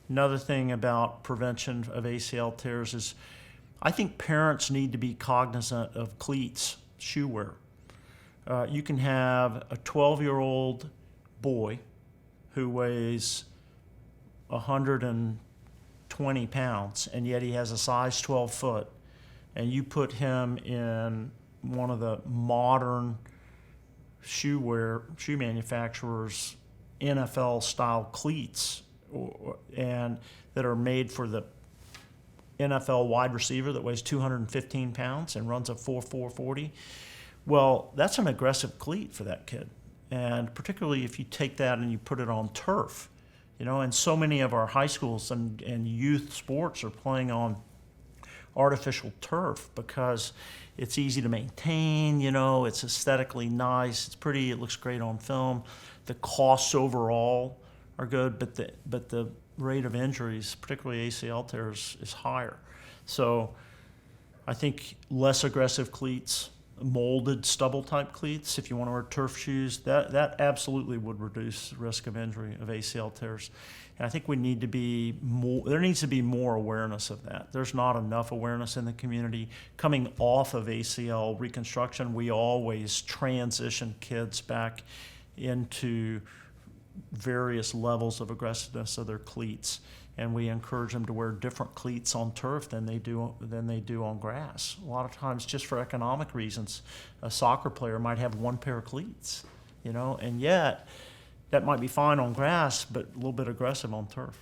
Another thing about prevention of ACL tears is I think parents need to be cognizant of cleats, shoe wear. You can have a 12-year-old boy who weighs 120 pounds, and yet he has a size 12 foot, and you put him in one of the modern shoe manufacturers' NFL-style cleats, and that are made for the NFL wide receiver that weighs 215 pounds and runs a 4.40. Well, that's an aggressive cleat for that kid. And particularly if you take that and you put it on turf, and so many of our high schools and youth sports are playing on artificial turf because it's easy to maintain, it's aesthetically nice, it's pretty, it looks great on film. The costs overall are good, but the rate of injuries, particularly ACL tears, is higher. So I think less aggressive cleats, molded stubble type cleats, if you want to wear turf shoes, that absolutely would reduce the risk of injury of ACL tears. And I think there needs to be more awareness of that. There's not enough awareness in the community. Coming off of ACL reconstruction, we always transition kids back into various levels of aggressiveness of their cleats, and we encourage them to wear different cleats on turf than they do on grass. A lot of times, just for economic reasons, a soccer player might have one pair of cleats, and yet that might be fine on grass, but a little bit aggressive on turf.